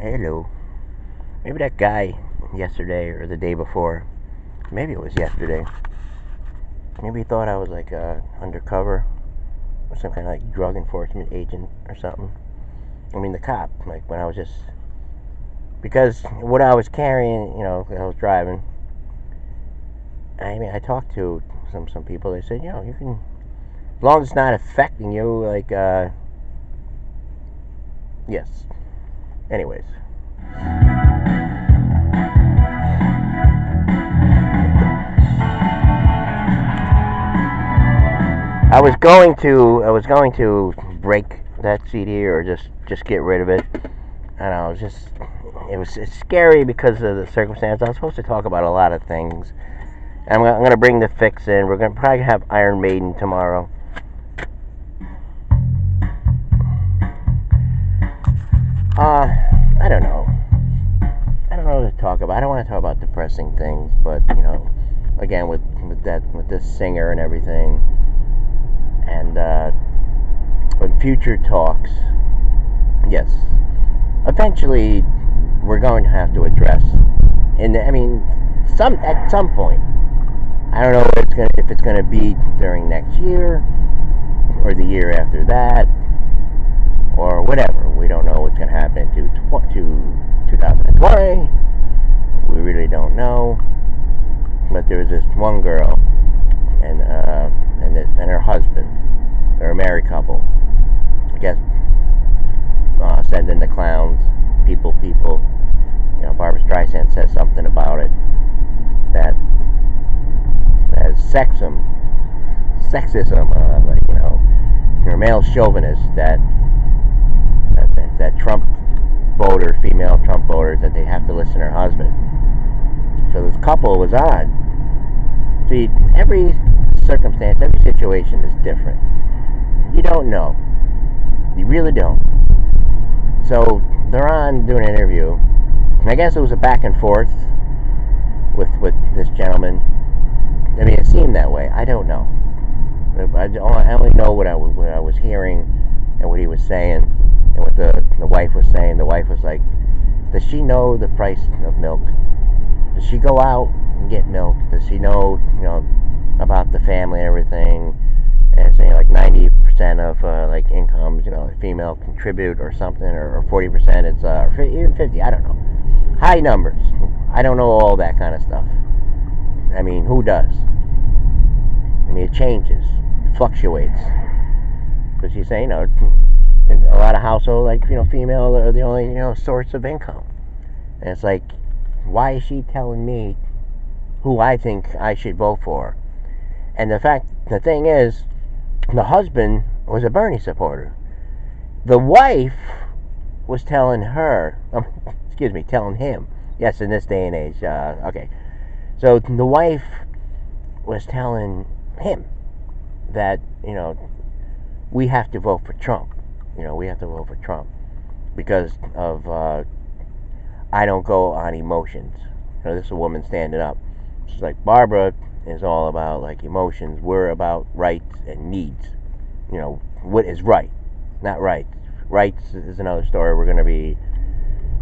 Hello. Maybe that guy yesterday or the day before, maybe it was yesterday, maybe he thought I was like undercover or some kind of like drug enforcement agent or something. I mean, the cop, like when I was just. Because what I was carrying, when I was driving, I mean, I talked to some people, they said, you can, as long as it's not affecting you, like, yes. Anyways. I was going to break that CD or just get rid of it. And I was just, it's scary because of the circumstance. I was supposed to talk about a lot of things. And I'm gonna bring the fix in. We're gonna probably have Iron Maiden tomorrow. I don't know. I don't know what to talk about. I don't want to talk about depressing things, but again with this singer and everything, and with future talks, yes, eventually we're going to have to address. And I mean, at some point, I don't know if it's gonna be during next year or the year after that or whatever. We don't know what's gonna happen to 2020. We really don't know. But there was this one girl and her husband. They're a married couple. I guess sending the clowns, people. Barbra Streisand said something about it that as sexism, or male chauvinist that Trump voters, female Trump voters, that they have to listen to her husband. So this couple was odd. See, every circumstance, every situation is different. You don't know. You really don't. So they're on doing an interview, and I guess it was a back and forth with this gentleman. I mean, it seemed that way. I don't know. I only know what I was hearing and what he was saying and what the wife was saying. The wife was like, does she know the price of milk? Does she go out and get milk? Does she know, about the family and everything? And saying like 90% of like incomes, female contribute or something, or 40%. It's even 50. I don't know. High numbers. I don't know all that kind of stuff. I mean, who does? I mean, it changes, it fluctuates. But she's saying, in a lot of households, like female are the only source of income, and it's like, why is she telling me who I think I should vote for? And the thing is, the husband was a Bernie supporter. The wife was telling telling him. Yes, in this day and age. Okay. So the wife was telling him that, we have to vote for Trump. We have to vote for Trump because of, I don't go on emotions. This is a woman standing up. She's like, Barbara is all about like emotions. We're about rights and needs. What is right, not right. Rights is another story. We're going to be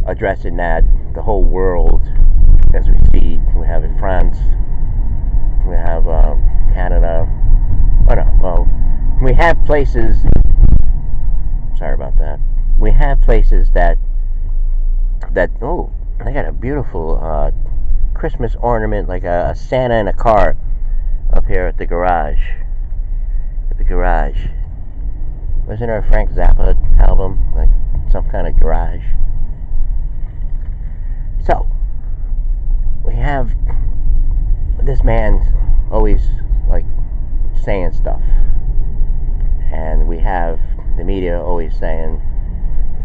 addressing that. The whole world, as we see, we have in France, we have Canada. Oh no, well, we have places. Sorry about that. We have places that. Oh, I got a beautiful Christmas ornament, like a Santa in a car, up here at the garage. Wasn't there a Frank Zappa album, like some kind of garage? So we have this man always like saying stuff, and we have the media always saying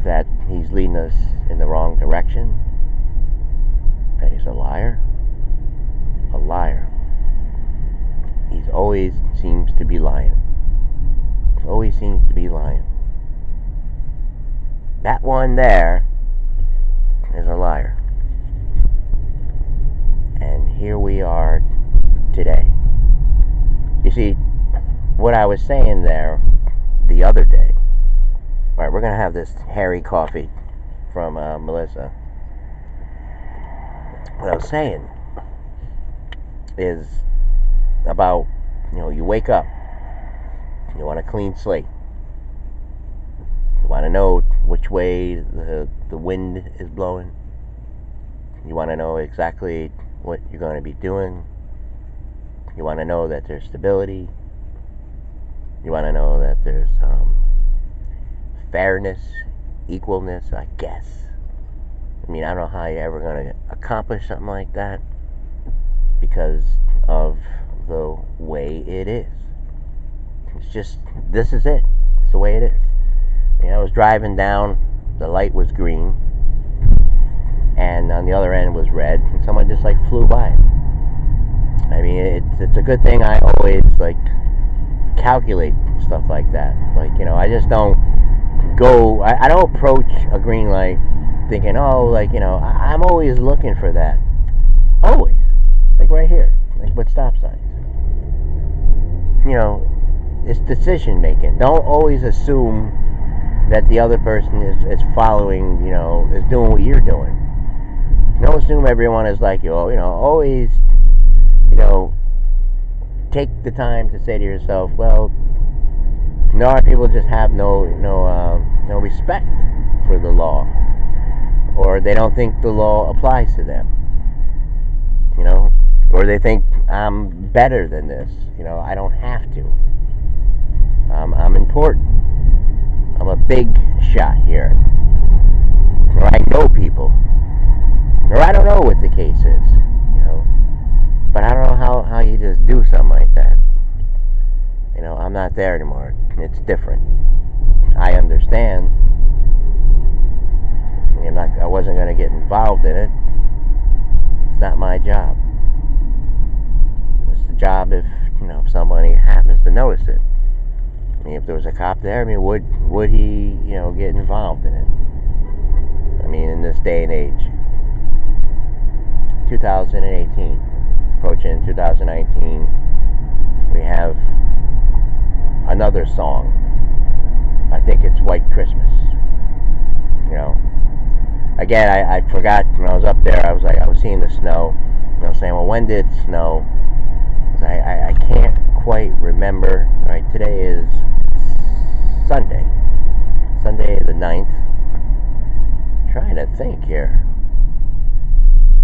that he's leading us in the wrong direction, that he's a liar. He always seems to be lying. That one there is a liar. And here we are today. You see, what I was saying there the other day. Alright, we're going to have this Harry coffee. from Melissa. What I was saying is about, you wake up, you want a clean slate. You want to know which way the wind is blowing. You want to know exactly what you're going to be doing. You want to know that there's stability. You want to know that there's fairness, equalness, I guess. I mean, I don't know how you're ever going to accomplish something like that because of the way it is. It's just, this is it. It's the way it is. I was driving down, the light was green, and on the other end was red, and someone just flew by. I mean, it's a good thing I always calculate stuff like that. I just don't go. I don't approach a green light thinking, I'm always looking for that. Always, right here, with stop signs. It's decision making. Don't always assume that the other person is following. Is doing what you're doing. Don't assume everyone is like you. Always. Take the time to say to yourself, well, a lot of people just have no respect for the law, or they don't think the law applies to them, or they think I'm better than this, I don't have to. I'm important. I'm a big shot here, or I know people, or I don't know what the case is. But I don't know how you just do something like that. I'm not there anymore. It's different. I understand. I wasn't going to get involved in it. It's not my job. It's the job if somebody happens to notice it. I mean, if there was a cop there, would he, get involved in it? In this day and age. 2018. Approaching 2019, we have another song. I think it's White Christmas. Again, I forgot when I was up there. I was seeing the snow. I was saying, well, when did it snow? I can't quite remember. Right, today is Sunday the 9th. I'm trying to think here.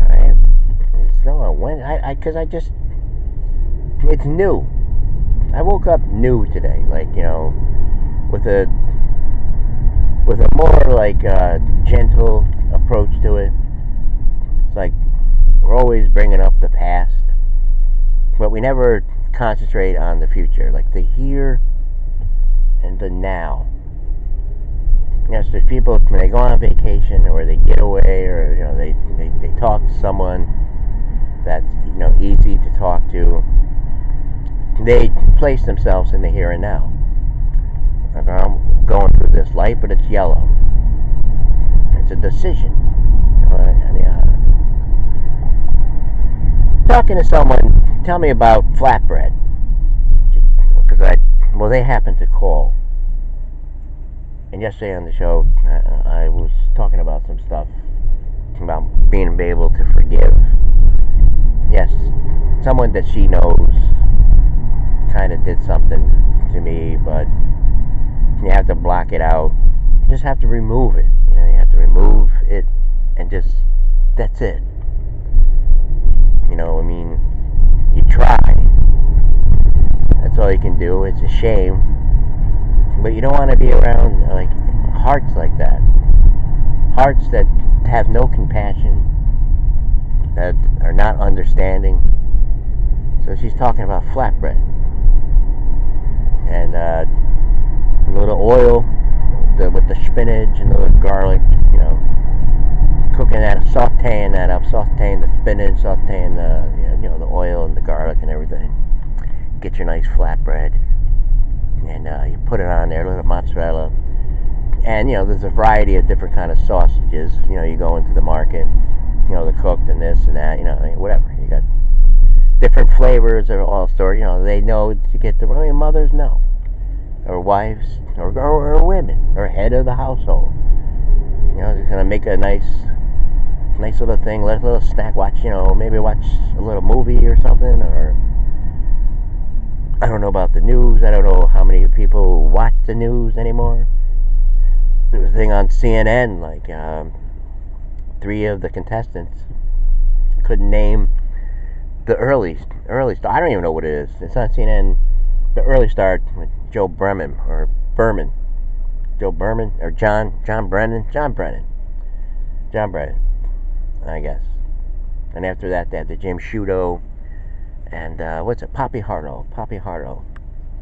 All right. No, when because it's new. I woke up new today, with a more gentle approach to it. It's we're always bringing up the past, but we never concentrate on the future, the here and the now. So there's people when they go on vacation or they get away or they talk to someone that's easy to talk to. They place themselves in the here and now. I'm going through this light, but it's yellow. It's a decision. Talking to someone, tell me about flatbread, because they happened to call. And yesterday on the show, I was talking about some stuff about being able to forgive. Yes, someone that she knows kind of did something to me, but you have to block it out. You just have to remove it. You have to remove it and just, that's it. You try. That's all you can do. It's a shame. But you don't want to be around, hearts like that. Hearts that have no compassion, that are not understanding. So she's talking about flatbread and a little oil with the spinach and the garlic, cooking that, sauteing that up, sauteing the spinach, sauteing the oil and the garlic and everything. Get your nice flatbread and you put it on there, a little mozzarella, and there's a variety of different kind of sausages. You go into the market, the cooked and this and that, whatever. You got different flavors of all sorts. They know to get the. Mothers know, or wives, or women, or head of the household. Just gonna make a nice little thing, let a little snack, watch, maybe watch a little movie or something, or I don't know about the news. I don't know how many people watch the news anymore. There was a thing on CNN, like 3 of the contestants couldn't name the early start. I don't even know what it is. It's on CNN. The early start with Joe Berman or Berman, Joe Berman or John Brennan, I guess. And after that, they had the Jim Sciutto and Poppy Harlow.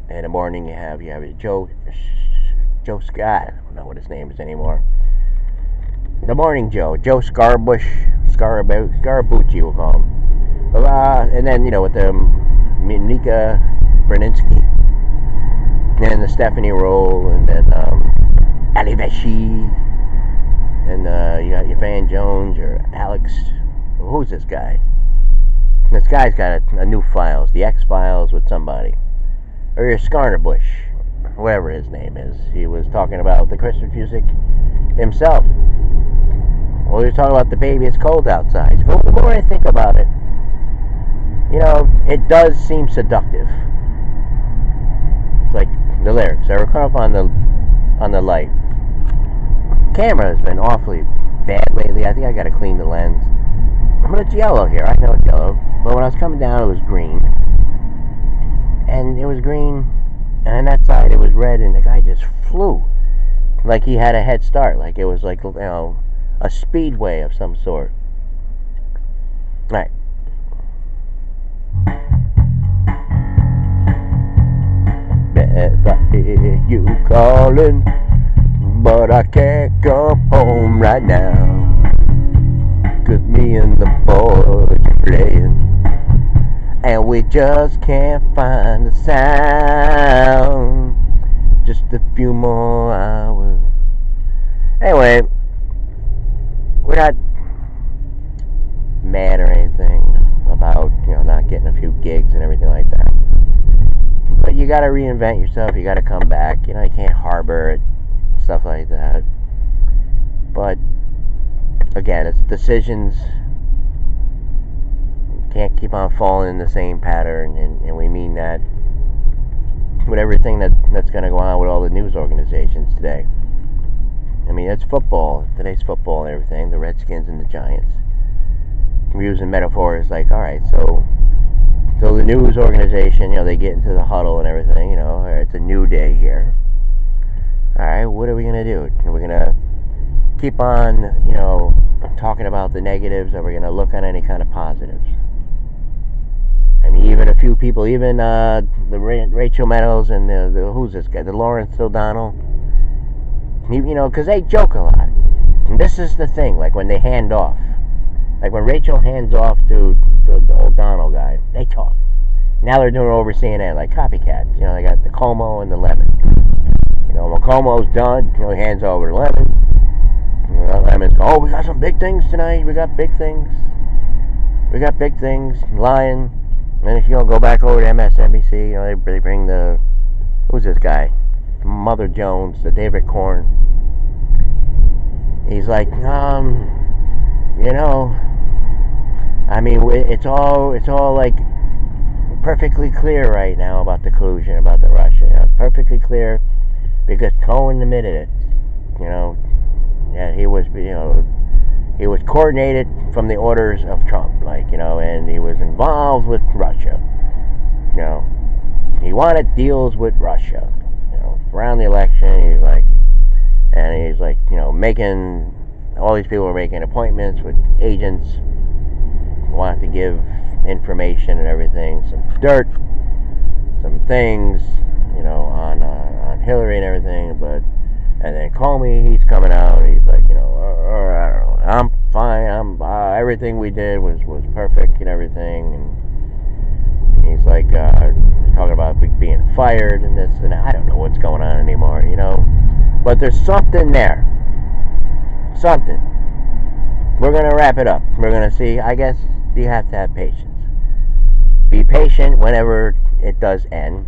In the morning, you have Joe Scott. I don't know what his name is anymore. The Morning Joe Scarabucci, we'll call him. And then with the Monica Brzezinski, and the Stephanie Roll, and then Ali Veshi, and you got your Van Jones or Alex. Who's this guy? This guy's got a new Files, the X-Files with somebody, or your Skarnabush, whatever his name is. He was talking about the Christmas music himself. Well, he was talking about the baby. It's cold outside. The more I think about it, it does seem seductive. It's like the lyrics. I were caught up on the light. Camera has been awfully bad lately. I think I got to clean the lens. But it's yellow here. I know it's yellow. But when I was coming down, it was green. And it was green. And on that side, it was red. And the guy just flew. Like he had a head start. Like it was like, a speedway of some sort. All right. Better hear you calling, but I can't come home right now. 'Cause me and the boys are playing, and we just can't find the sound. Just a few more hours. Anyway, we're not mad or anything about not getting a few gigs and everything like that. But you got to reinvent yourself. You got to come back. You can't harbor it, stuff like that. But again, it's decisions. You can't keep on falling in the same pattern, and we mean that with everything that's going to go on with all the news organizations today. I mean, it's football. Today's football and everything. The Redskins and the Giants. We're using metaphors like, all right, so the news organization, they get into the huddle and everything, it's a new day here. All right, what are we going to do? Are we going to keep on, talking about the negatives, or are we going to look at any kind of positives? I mean, even a few people, even the Rachel Meadows and the who's this guy, the Lawrence O'Donnell, because they joke a lot. And this is the thing, like when they hand off. Like when Rachel hands off to the O'Donnell guy, they talk. Now they're doing it over CNN, like copycats. They got the Como and the Lemon. When Como's done, he hands over to Lemon. And the Lemon's go, we got some big things tonight. We got big things. Lying. And if you go back over to MSNBC, they bring who's this guy? Mother Jones, the David Corn. He's like, I mean, it's all like perfectly clear right now about the collusion, about the Russia. It's perfectly clear because Cohen admitted it. He was coordinated from the orders of Trump, and he was involved with Russia. He wanted deals with Russia. Around the election, he's like, making all these people were making appointments with agents. Wanted to give information and everything, some dirt, some things, on Hillary and everything. And then Comey, he's coming out and he's like, I don't know, I'm fine. Everything we did was perfect and everything. And he's like talking about being fired and this and I don't know what's going on anymore, But there's something there. Something. We're going to wrap it up. We're going to see. I guess you have to have patience. Be patient whenever it does end.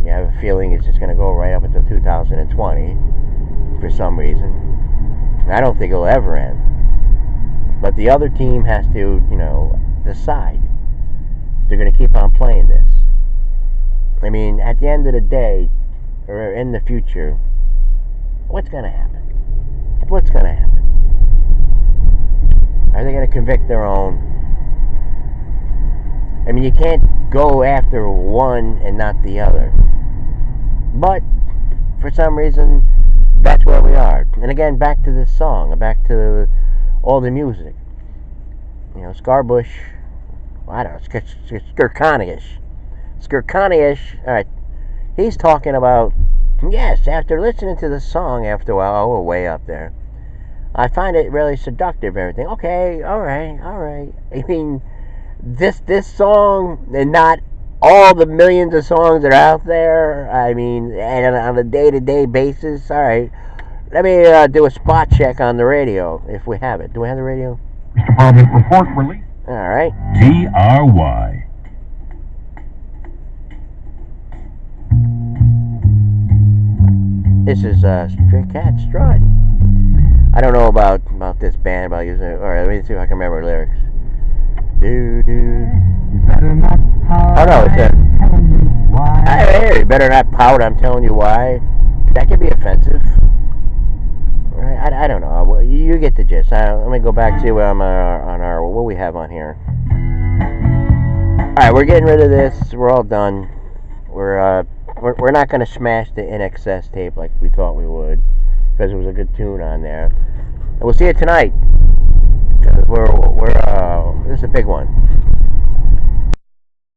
I have a feeling it's just going to go right up until 2020 for some reason. I don't think it'll ever end. But the other team has to, decide. They're going to keep on playing this. I mean, at the end of the day, or in the future, what's going to happen? What's going to happen? Are they going to convict their own? I mean, you can't go after one and not the other. But, for some reason, that's where we are. And again, back to this song, back to all the music. Scarbush, I don't know, Skirkani-ish, alright, he's talking about, yes, after listening to the song after a while, we're way up there, I find it really seductive, everything. Okay, alright. I mean, this song, and not all the millions of songs that are out there, I mean, and on a day-to-day basis, alright, let me do a spot check on the radio, if we have it. Do we have the radio? Mr. Parliament, report release. Alright. TRY. This is Stray Cat Strut. I don't know about this band, about using it. Alright, let me see if I can remember the lyrics. You better not pout. Oh no, it's a... Why? Hey, you better not pout, I'm telling you why. That could be offensive. I don't know. Well, you get the gist. Let me go back and see what I'm on our what we have on here. All right, we're getting rid of this. We're all done. We're not going to smash the NXS tape like we thought we would, because it was a good tune on there. And we'll see it tonight. Because we're this is a big one.